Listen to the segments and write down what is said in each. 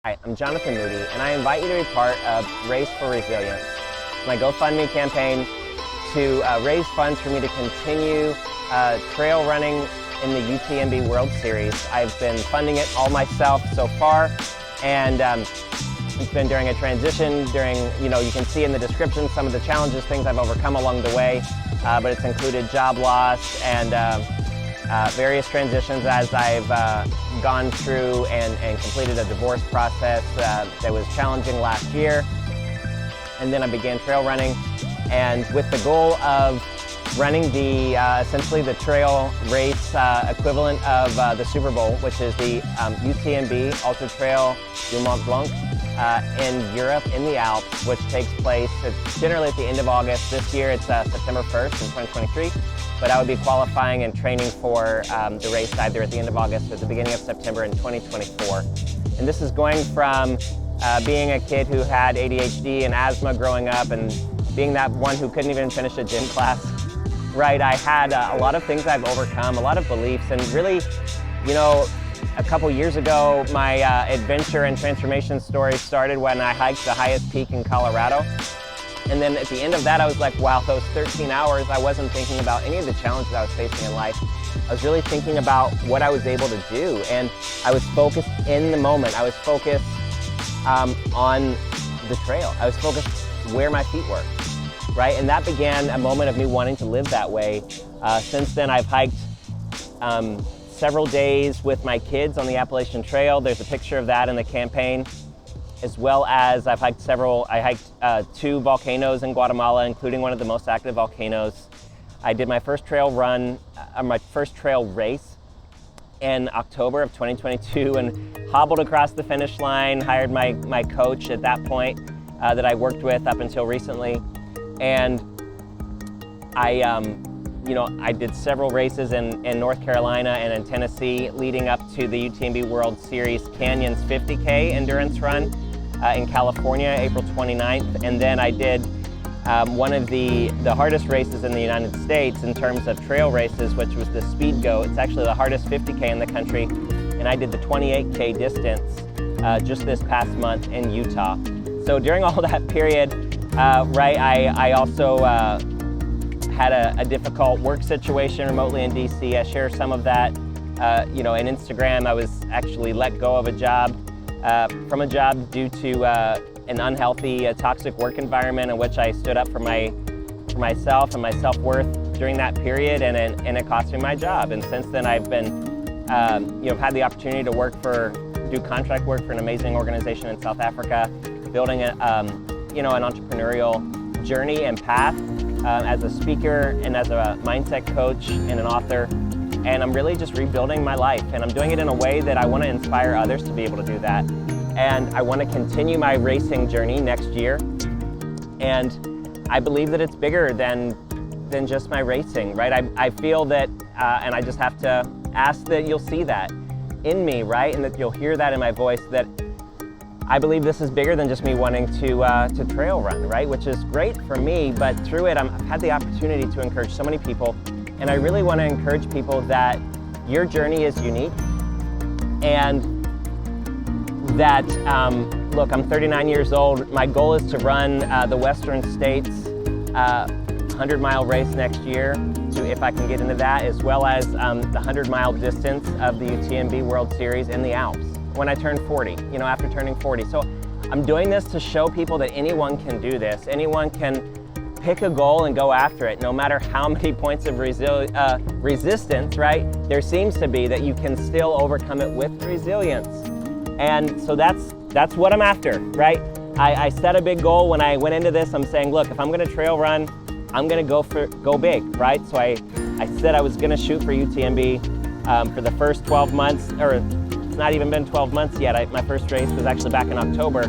Hi, I'm Jonathan Moody, and I invite you to be part of Race for Resilience, my GoFundMe campaign to raise funds for me to continue trail running in the UTMB World Series. I've been funding it all myself so far, and it's been during a transition, you can see in the description some of the challenges, things I've overcome along the way, but it's included job loss and various transitions as I've gone through and completed a divorce process that was challenging last year. And then I began trail running, and with the goal of running the essentially the trail race equivalent of the Super Bowl, which is the UTMB Ultra Trail du Mont Blanc in Europe in the Alps, which takes place generally at the end of August. This year it's September 1st in 2023, but I would be qualifying and training for the race either at the end of August or at the beginning of September in 2024. And this is going from being a kid who had ADHD and asthma growing up and being that one who couldn't even finish a gym class. Right, I had a lot of things I've overcome, a lot of beliefs, and really, a couple years ago, my adventure and transformation story started when I hiked the highest peak in Colorado. And then at the end of that, I was like, wow, those 13 hours, I wasn't thinking about any of the challenges I was facing in life. I was really thinking about what I was able to do, and I was focused in the moment. I was focused on the trail. I was focused where my feet were. Right, and that began a moment of me wanting to live that way. Since then, I've hiked several days with my kids on the Appalachian Trail. There's a picture of that in the campaign, as well as I hiked 2 volcanoes in Guatemala, including one of the most active volcanoes. I did my first trail run, my first trail race in October of 2022 and hobbled across the finish line, hired my coach at that point that I worked with up until recently. And I did several races in North Carolina and in Tennessee leading up to the UTMB World Series Canyons 50K endurance run in California, April 29th. And then I did one of the hardest races in the United States in terms of trail races, which was the Speed Go. It's actually the hardest 50K in the country. And I did the 28K distance just this past month in Utah. So during all that period, I also had a difficult work situation remotely in DC. I share some of that, in Instagram. I was actually let go of from a job due to an unhealthy, toxic work environment in which I stood up for myself and my self-worth during that period, and it cost me my job. And since then, I've been, had the opportunity to do contract work for an amazing organization in South Africa, building an entrepreneurial journey and path as a speaker and as a mindset coach and an author. And I'm really just rebuilding my life, and I'm doing it in a way that I want to inspire others to be able to do that. And I want to continue my racing journey next year. And I believe that it's bigger than just my racing, right? I feel that, and I just have to ask that you'll see that in me, right? And that you'll hear that in my voice, that I believe this is bigger than just me wanting to trail run, right? Which is great for me, but through it, I've had the opportunity to encourage so many people. And I really want to encourage people that your journey is unique, and that, look, I'm 39 years old. My goal is to run the Western States 100-mile race next year, if I can get into that, as well as the 100-mile distance of the UTMB World Series in the Alps when I turn 40, after turning 40. So I'm doing this to show people that anyone can do this. Anyone can pick a goal and go after it, no matter how many points of resistance, right, there seems to be, that you can still overcome it with resilience. And so that's what I'm after, right? I set a big goal when I went into this. I'm saying, look, if I'm gonna trail run, I'm gonna go big, right? So I said I was gonna shoot for UTMB for the first 12 months, or it's not even been 12 months yet. My first race was actually back in October.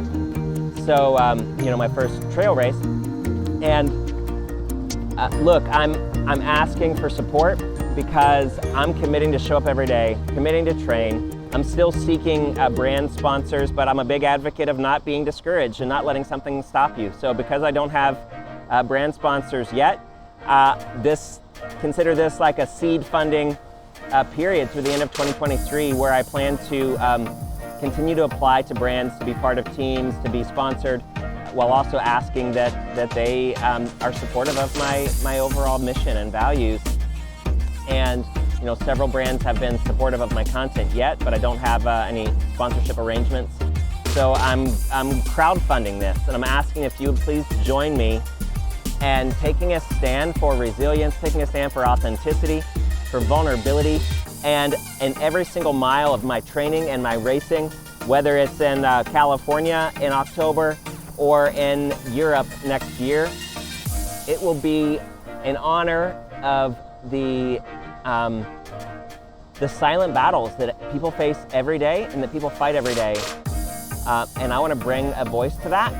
So, my first trail race. And look, I'm asking for support because I'm committing to show up every day, committing to train. I'm still seeking brand sponsors, but I'm a big advocate of not being discouraged and not letting something stop you. So because I don't have brand sponsors yet, consider this like a seed funding period through the end of 2023, where I plan to continue to apply to brands to be part of teams, to be sponsored, while also asking that they are supportive of my overall mission and values. And several brands have been supportive of my content yet, but I don't have any sponsorship arrangements. So I'm crowdfunding this, and I'm asking if you would please join me and taking a stand for resilience, taking a stand for authenticity, for vulnerability, and in every single mile of my training and my racing, whether it's in California in October or in Europe next year, it will be in honor of the silent battles that people face every day and that people fight every day. And I want to bring a voice to that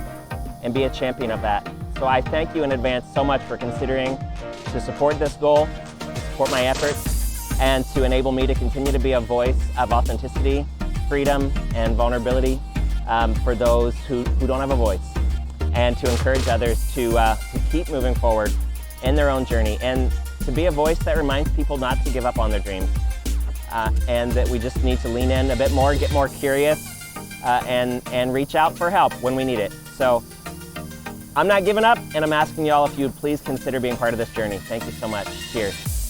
and be a champion of that. So I thank you in advance so much for considering to support this goal, to support my efforts, and to enable me to continue to be a voice of authenticity, freedom, and vulnerability for those who don't have a voice, and to encourage others to keep moving forward in their own journey, and to be a voice that reminds people not to give up on their dreams, and that we just need to lean in a bit more, get more curious, and reach out for help when we need it. So I'm not giving up, and I'm asking y'all if you would please consider being part of this journey. Thank you so much. Cheers.